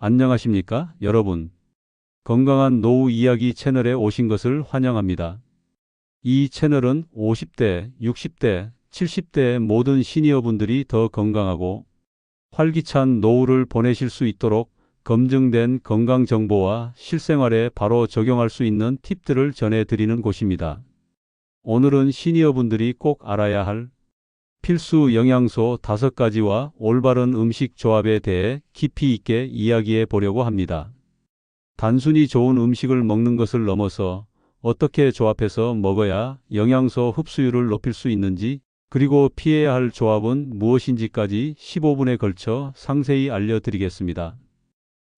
안녕하십니까, 여러분. 건강한 노후 이야기 채널에 오신 것을 환영합니다. 이 채널은 50대, 60대, 70대 모든 시니어분들이 더 건강하고 활기찬 노후를 보내실 수 있도록 검증된 건강 정보와 실생활에 바로 적용할 수 있는 팁들을 전해드리는 곳입니다. 오늘은 시니어분들이 꼭 알아야 할 필수 영양소 5가지와 올바른 음식 조합에 대해 깊이 있게 이야기해 보려고 합니다. 단순히 좋은 음식을 먹는 것을 넘어서 어떻게 조합해서 먹어야 영양소 흡수율을 높일 수 있는지, 그리고 피해야 할 조합은 무엇인지까지 15분에 걸쳐 상세히 알려드리겠습니다.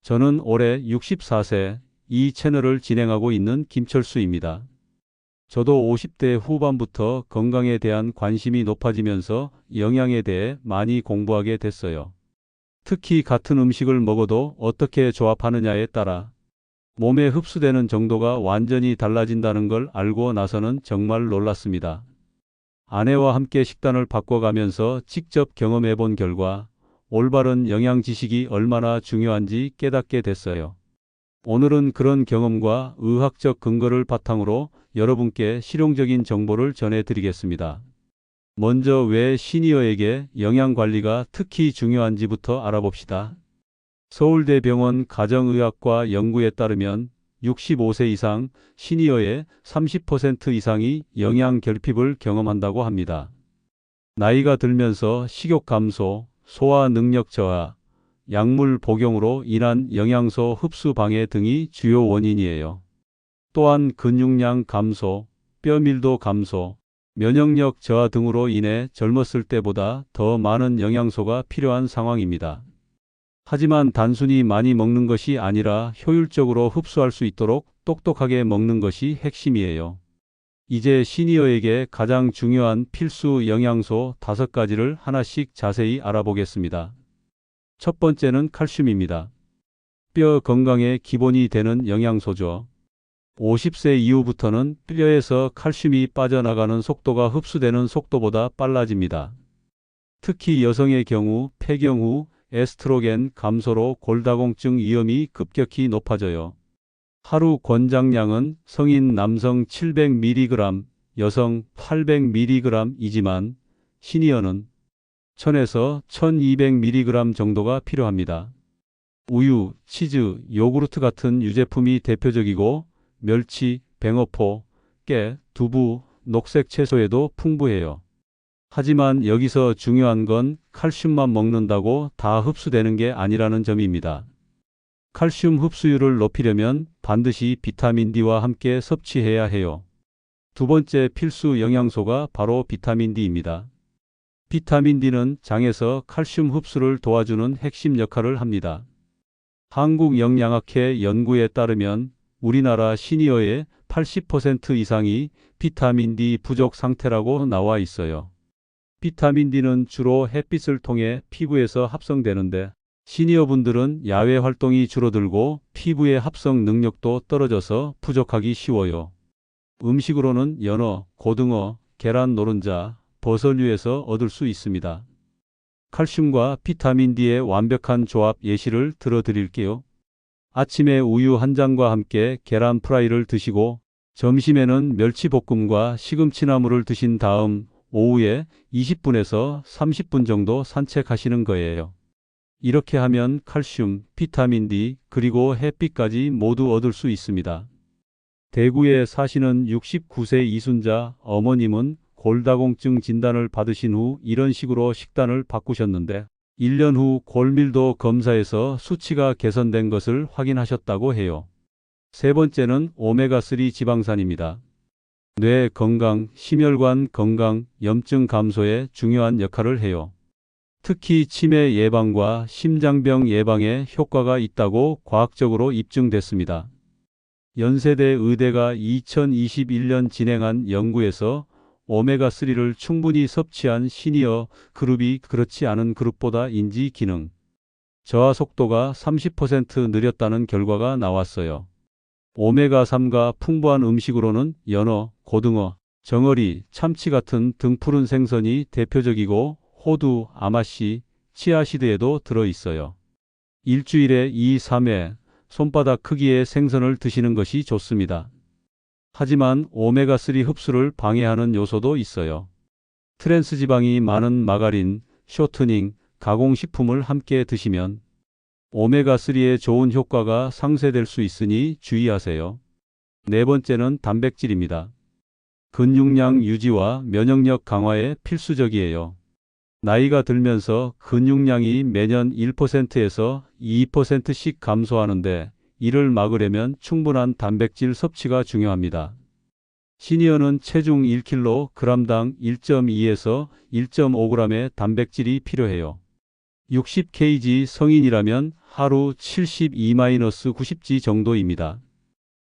저는 올해 64세, 이 채널을 진행하고 있는 김철수입니다. 저도 50대 후반부터 건강에 대한 관심이 높아지면서 영양에 대해 많이 공부하게 됐어요. 특히 같은 음식을 먹어도 어떻게 조합하느냐에 따라 몸에 흡수되는 정도가 완전히 달라진다는 걸 알고 나서는 정말 놀랐습니다. 아내와 함께 식단을 바꿔가면서 직접 경험해 본 결과 올바른 영양 지식이 얼마나 중요한지 깨닫게 됐어요. 오늘은 그런 경험과 의학적 근거를 바탕으로 여러분께 실용적인 정보를 전해드리겠습니다. 먼저 왜 시니어에게 영양관리가 특히 중요한지부터 알아봅시다. 서울대병원 가정의학과 연구에 따르면 65세 이상 시니어의 30% 이상이 영양 결핍을 경험한다고 합니다. 나이가 들면서 식욕 감소, 소화 능력 저하, 약물 복용으로 인한 영양소 흡수 방해 등이 주요 원인이에요. 또한 근육량 감소, 뼈 밀도 감소, 면역력 저하 등으로 인해 젊었을 때보다 더 많은 영양소가 필요한 상황입니다. 하지만 단순히 많이 먹는 것이 아니라 효율적으로 흡수할 수 있도록 똑똑하게 먹는 것이 핵심이에요. 이제 시니어에게 가장 중요한 필수 영양소 5가지를 하나씩 자세히 알아보겠습니다. 첫 번째는 칼슘입니다. 뼈 건강의 기본이 되는 영양소죠. 50세 이후부터는 뼈에서 칼슘이 빠져나가는 속도가 흡수되는 속도보다 빨라집니다. 특히 여성의 경우 폐경 후 에스트로겐 감소로 골다공증 위험이 급격히 높아져요. 하루 권장량은 성인 남성 700mg, 여성 800mg이지만 시니어는 1000에서 1200mg 정도가 필요합니다. 우유, 치즈, 요구르트 같은 유제품이 대표적이고 멸치, 뱅어포, 깨, 두부, 녹색 채소에도 풍부해요. 하지만 여기서 중요한 건 칼슘만 먹는다고 다 흡수되는 게 아니라는 점입니다. 칼슘 흡수율을 높이려면 반드시 비타민 D와 함께 섭취해야 해요. 두 번째 필수 영양소가 바로 비타민 D입니다. 비타민 D는 장에서 칼슘 흡수를 도와주는 핵심 역할을 합니다. 한국영양학회 연구에 따르면 우리나라 시니어의 80% 이상이 비타민 D 부족 상태라고 나와 있어요. 비타민 D는 주로 햇빛을 통해 피부에서 합성되는데 시니어분들은 야외 활동이 줄어들고 피부의 합성 능력도 떨어져서 부족하기 쉬워요. 음식으로는 연어, 고등어, 계란 노른자, 버섯류에서 얻을 수 있습니다. 칼슘과 비타민 D의 완벽한 조합 예시를 들어드릴게요. 아침에 우유 한 잔과 함께 계란 프라이를 드시고 점심에는 멸치볶음과 시금치나물을 드신 다음 오후에 20분에서 30분 정도 산책하시는 거예요. 이렇게 하면 칼슘, 비타민 D, 그리고 햇빛까지 모두 얻을 수 있습니다. 대구에 사시는 69세 이순자 어머님은 골다공증 진단을 받으신 후 이런 식으로 식단을 바꾸셨는데 1년 후 골밀도 검사에서 수치가 개선된 것을 확인하셨다고 해요. 세 번째는 오메가3 지방산입니다. 뇌 건강, 심혈관 건강, 염증 감소에 중요한 역할을 해요. 특히 치매 예방과 심장병 예방에 효과가 있다고 과학적으로 입증됐습니다. 연세대 의대가 2021년 진행한 연구에서 오메가3를 충분히 섭취한 시니어 그룹이 그렇지 않은 그룹보다 인지 기능 저하 속도가 30% 느렸다는 결과가 나왔어요. 오메가3가 풍부한 음식으로는 연어, 고등어, 정어리, 참치 같은 등푸른 생선이 대표적이고 호두, 아마씨, 치아시드에도 들어있어요. 일주일에 2, 3회 손바닥 크기의 생선을 드시는 것이 좋습니다. 하지만 오메가3 흡수를 방해하는 요소도 있어요. 트랜스 지방이 많은 마가린, 쇼트닝, 가공식품을 함께 드시면 오메가3의 좋은 효과가 상쇄될 수 있으니 주의하세요. 네 번째는 단백질입니다. 근육량 유지와 면역력 강화에 필수적이에요. 나이가 들면서 근육량이 매년 1%에서 2%씩 감소하는데 이를 막으려면 충분한 단백질 섭취가 중요합니다. 시니어는 체중 1kg당 1.2에서 1.5g의 단백질이 필요해요. 60kg 성인이라면 하루 72-90g 정도입니다.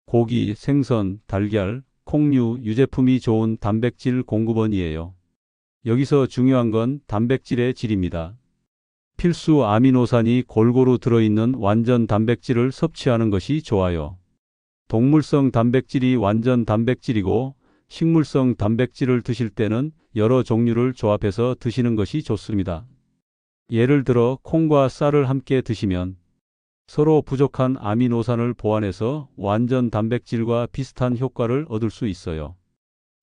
고기, 생선, 달걀, 콩류, 유제품이 좋은 단백질 공급원이에요. 여기서 중요한 건 단백질의 질입니다. 필수 아미노산이 골고루 들어있는 완전 단백질을 섭취하는 것이 좋아요. 동물성 단백질이 완전 단백질이고 식물성 단백질을 드실 때는 여러 종류를 조합해서 드시는 것이 좋습니다. 예를 들어 콩과 쌀을 함께 드시면 서로 부족한 아미노산을 보완해서 완전 단백질과 비슷한 효과를 얻을 수 있어요.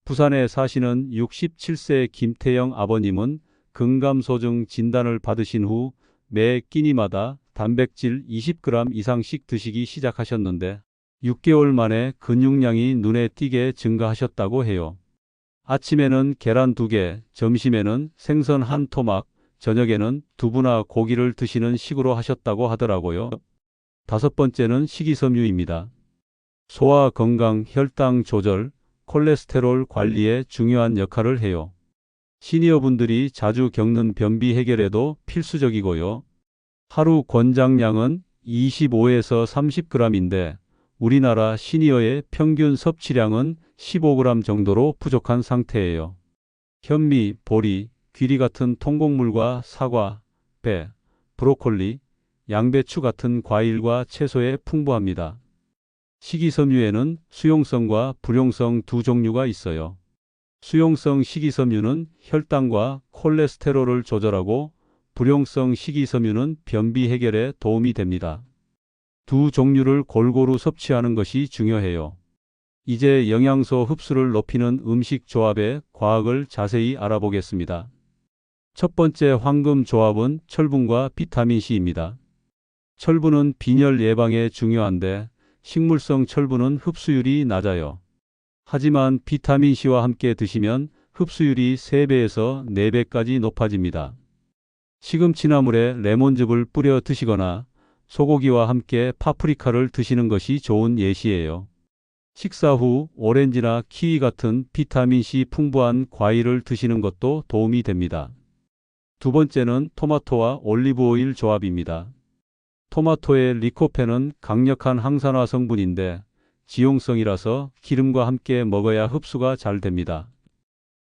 부산에 사시는 67세 김태영 아버님은 근감소증 진단을 받으신 후 매 끼니마다 단백질 20g 이상씩 드시기 시작하셨는데 6개월 만에 근육량이 눈에 띄게 증가하셨다고 해요. 아침에는 계란 2개, 점심에는 생선 1토막, 저녁에는 두부나 고기를 드시는 식으로 하셨다고 하더라고요. 다섯 번째는 식이섬유입니다. 소화 건강, 혈당 조절, 콜레스테롤 관리에 중요한 역할을 해요. 시니어분들이 자주 겪는 변비 해결에도 필수적이고요. 하루 권장량은 25에서 30g인데 우리나라 시니어의 평균 섭취량은 15g 정도로 부족한 상태예요. 현미, 보리, 귀리 같은 통곡물과 사과, 배, 브로콜리, 양배추 같은 과일과 채소에 풍부합니다. 식이섬유에는 수용성과 불용성 두 종류가 있어요. 수용성 식이섬유는 혈당과 콜레스테롤을 조절하고 불용성 식이섬유는 변비 해결에 도움이 됩니다. 두 종류를 골고루 섭취하는 것이 중요해요. 이제 영양소 흡수를 높이는 음식 조합의 과학을 자세히 알아보겠습니다. 첫 번째 황금 조합은 철분과 비타민C입니다. 철분은 빈혈 예방에 중요한데 식물성 철분은 흡수율이 낮아요. 하지만 비타민C와 함께 드시면 흡수율이 3배에서 4배까지 높아집니다. 시금치나물에 레몬즙을 뿌려 드시거나 소고기와 함께 파프리카를 드시는 것이 좋은 예시예요. 식사 후 오렌지나 키위 같은 비타민C 풍부한 과일을 드시는 것도 도움이 됩니다. 두 번째는 토마토와 올리브오일 조합입니다. 토마토의 리코펜은 강력한 항산화 성분인데 지용성이라서 기름과 함께 먹어야 흡수가 잘 됩니다.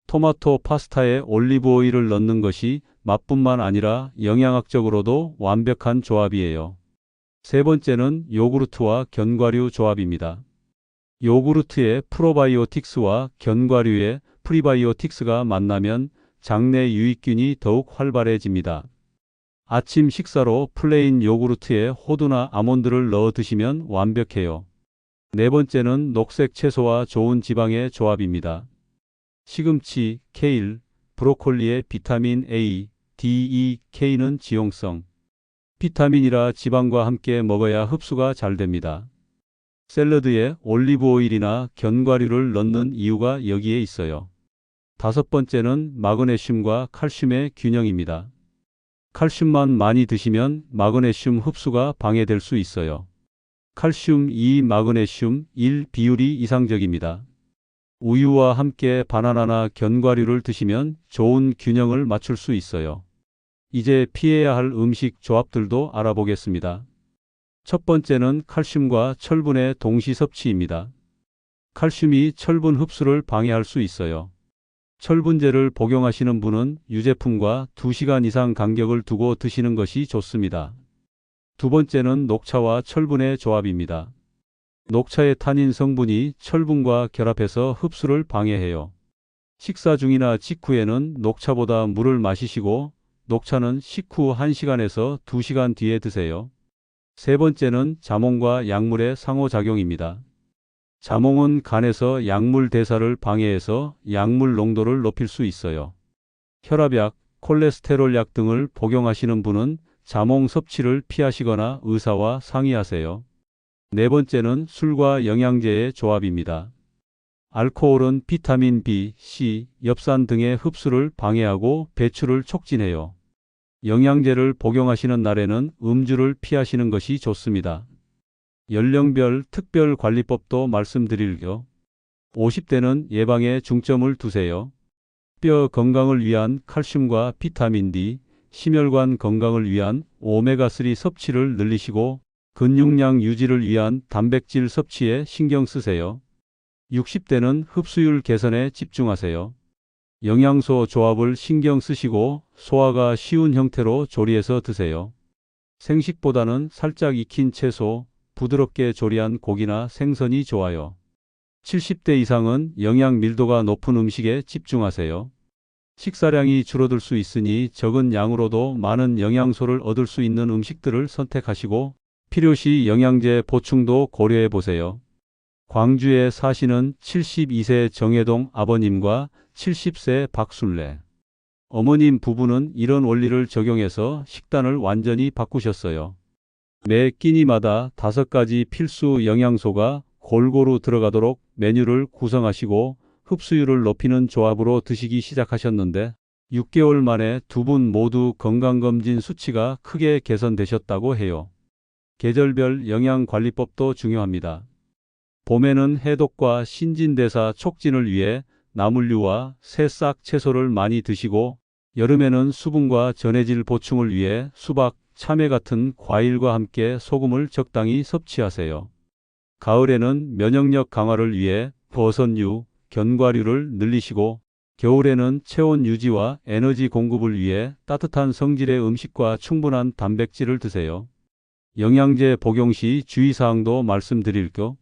토마토 파스타에 올리브오일을 넣는 것이 맛뿐만 아니라 영양학적으로도 완벽한 조합이에요. 세 번째는 요구르트와 견과류 조합입니다. 요구르트의 프로바이오틱스와 견과류의 프리바이오틱스가 만나면 장내 유익균이 더욱 활발해집니다. 아침 식사로 플레인 요구르트에 호두나 아몬드를 넣어 드시면 완벽해요. 네 번째는 녹색 채소와 좋은 지방의 조합입니다. 시금치, 케일, 브로콜리의 비타민 A, D, E, K는 지용성, 비타민이라 지방과 함께 먹어야 흡수가 잘 됩니다. 샐러드에 올리브오일이나 견과류를 넣는 이유가 여기에 있어요. 다섯 번째는 마그네슘과 칼슘의 균형입니다. 칼슘만 많이 드시면 마그네슘 흡수가 방해될 수 있어요. 칼슘 2, 마그네슘 1 비율이 이상적입니다. 우유와 함께 바나나나 견과류를 드시면 좋은 균형을 맞출 수 있어요. 이제 피해야 할 음식 조합들도 알아보겠습니다. 첫 번째는 칼슘과 철분의 동시 섭취입니다. 칼슘이 철분 흡수를 방해할 수 있어요. 철분제를 복용하시는 분은 유제품과 2시간 이상 간격을 두고 드시는 것이 좋습니다. 두 번째는 녹차와 철분의 조합입니다. 녹차의 타닌 성분이 철분과 결합해서 흡수를 방해해요. 식사 중이나 직후에는 녹차보다 물을 마시시고 녹차는 식후 1시간에서 2시간 뒤에 드세요. 세 번째는 자몽과 약물의 상호작용입니다. 자몽은 간에서 약물 대사를 방해해서 약물 농도를 높일 수 있어요. 혈압약, 콜레스테롤약 등을 복용하시는 분은 자몽 섭취를 피하시거나 의사와 상의하세요. 네 번째는 술과 영양제의 조합입니다. 알코올은 비타민 B, C, 엽산 등의 흡수를 방해하고 배출을 촉진해요. 영양제를 복용하시는 날에는 음주를 피하시는 것이 좋습니다. 연령별 특별 관리법도 말씀드릴게요. 50대는 예방에 중점을 두세요. 뼈 건강을 위한 칼슘과 비타민 D, 심혈관 건강을 위한 오메가3 섭취를 늘리시고 근육량 유지를 위한 단백질 섭취에 신경 쓰세요. 60대는 흡수율 개선에 집중하세요. 영양소 조합을 신경 쓰시고 소화가 쉬운 형태로 조리해서 드세요. 생식보다는 살짝 익힌 채소, 부드럽게 조리한 고기나 생선이 좋아요. 70대 이상은 영양 밀도가 높은 음식에 집중하세요. 식사량이 줄어들 수 있으니 적은 양으로도 많은 영양소를 얻을 수 있는 음식들을 선택하시고 필요시 영양제 보충도 고려해 보세요. 광주에 사시는 72세 정혜동 아버님과 70세 박순래 어머님 부부는 이런 원리를 적용해서 식단을 완전히 바꾸셨어요. 매 끼니마다 5가지 필수 영양소가 골고루 들어가도록 메뉴를 구성하시고 흡수율을 높이는 조합으로 드시기 시작하셨는데 6개월 만에 두 분 모두 건강검진 수치가 크게 개선되셨다고 해요. 계절별 영양관리법도 중요합니다. 봄에는 해독과 신진대사 촉진을 위해 나물류와 새싹 채소를 많이 드시고 여름에는 수분과 전해질 보충을 위해 수박, 참외 같은 과일과 함께 소금을 적당히 섭취하세요. 가을에는 면역력 강화를 위해 버섯류, 견과류를 늘리시고 겨울에는 체온 유지와 에너지 공급을 위해 따뜻한 성질의 음식과 충분한 단백질을 드세요. 영양제 복용 시 주의사항도 말씀드릴게요.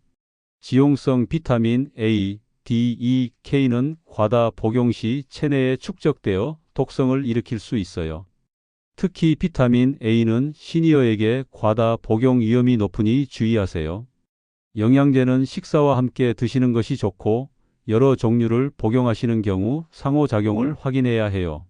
지용성 비타민 A, D, E, K는 과다 복용 시 체내에 축적되어 독성을 일으킬 수 있어요. 특히 비타민 A는 시니어에게 과다 복용 위험이 높으니 주의하세요. 영양제는 식사와 함께 드시는 것이 좋고 여러 종류를 복용하시는 경우 상호작용을 확인해야 해요.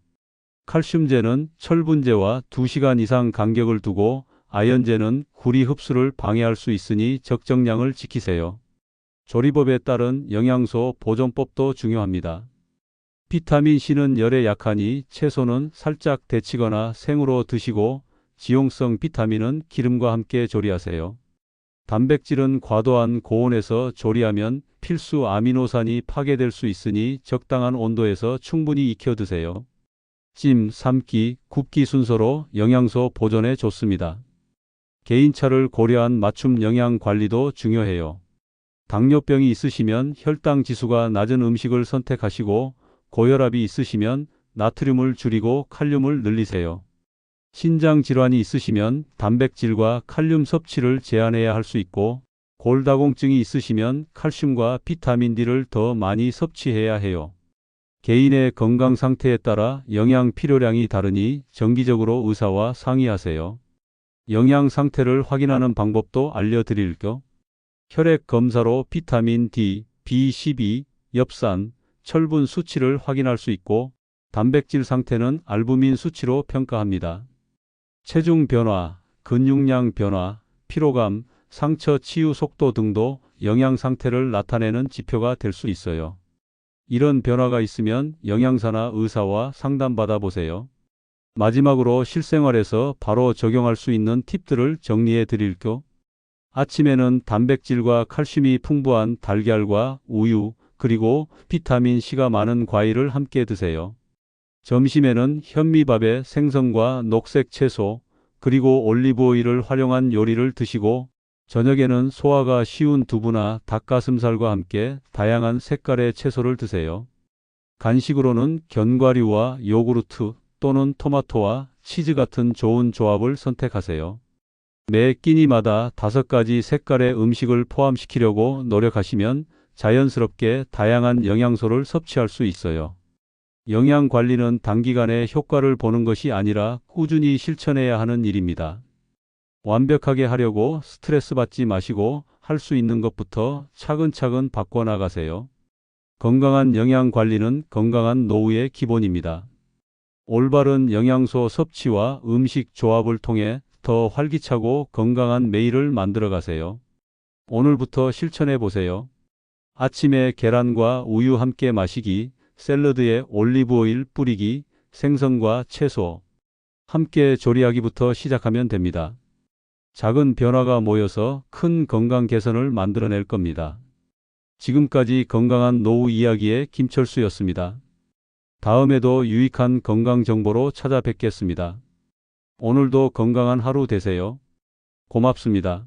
칼슘제는 철분제와 2시간 이상 간격을 두고 아연제는 구리 흡수를 방해할 수 있으니 적정량을 지키세요. 조리법에 따른 영양소 보존법도 중요합니다. 비타민C는 열에 약하니 채소는 살짝 데치거나 생으로 드시고 지용성 비타민은 기름과 함께 조리하세요. 단백질은 과도한 고온에서 조리하면 필수 아미노산이 파괴될 수 있으니 적당한 온도에서 충분히 익혀 드세요. 찜, 삶기, 굽기 순서로 영양소 보존에 좋습니다. 개인차를 고려한 맞춤 영양 관리도 중요해요. 당뇨병이 있으시면 혈당 지수가 낮은 음식을 선택하시고 고혈압이 있으시면 나트륨을 줄이고 칼륨을 늘리세요. 신장 질환이 있으시면 단백질과 칼륨 섭취를 제한해야 할 수 있고 골다공증이 있으시면 칼슘과 비타민 D를 더 많이 섭취해야 해요. 개인의 건강 상태에 따라 영양 필요량이 다르니 정기적으로 의사와 상의하세요. 영양 상태를 확인하는 방법도 알려드릴게요. 혈액 검사로 비타민 D, B12, 엽산, 철분 수치를 확인할 수 있고 단백질 상태는 알부민 수치로 평가합니다. 체중 변화, 근육량 변화, 피로감, 상처 치유 속도 등도 영양 상태를 나타내는 지표가 될 수 있어요. 이런 변화가 있으면 영양사나 의사와 상담받아 보세요. 마지막으로 실생활에서 바로 적용할 수 있는 팁들을 정리해 드릴게요. 아침에는 단백질과 칼슘이 풍부한 달걀과 우유, 그리고 비타민C가 많은 과일을 함께 드세요. 점심에는 현미밥에 생선과 녹색 채소, 그리고 올리브오일을 활용한 요리를 드시고 저녁에는 소화가 쉬운 두부나 닭가슴살과 함께 다양한 색깔의 채소를 드세요. 간식으로는 견과류와 요구르트 또는 토마토와 치즈 같은 좋은 조합을 선택하세요. 매 끼니마다 5가지 색깔의 음식을 포함시키려고 노력하시면 자연스럽게 다양한 영양소를 섭취할 수 있어요. 영양 관리는 단기간에 효과를 보는 것이 아니라 꾸준히 실천해야 하는 일입니다. 완벽하게 하려고 스트레스 받지 마시고 할 수 있는 것부터 차근차근 바꿔나가세요. 건강한 영양 관리는 건강한 노후의 기본입니다. 올바른 영양소 섭취와 음식 조합을 통해 더 활기차고 건강한 매일을 만들어 가세요. 오늘부터 실천해 보세요. 아침에 계란과 우유 함께 마시기, 샐러드에 올리브 오일 뿌리기, 생선과 채소 함께 조리하기부터 시작하면 됩니다. 작은 변화가 모여서 큰 건강 개선을 만들어낼 겁니다. 지금까지 건강한 노후 이야기의 김철수였습니다. 다음에도 유익한 건강 정보로 찾아뵙겠습니다. 오늘도 건강한 하루 되세요. 고맙습니다.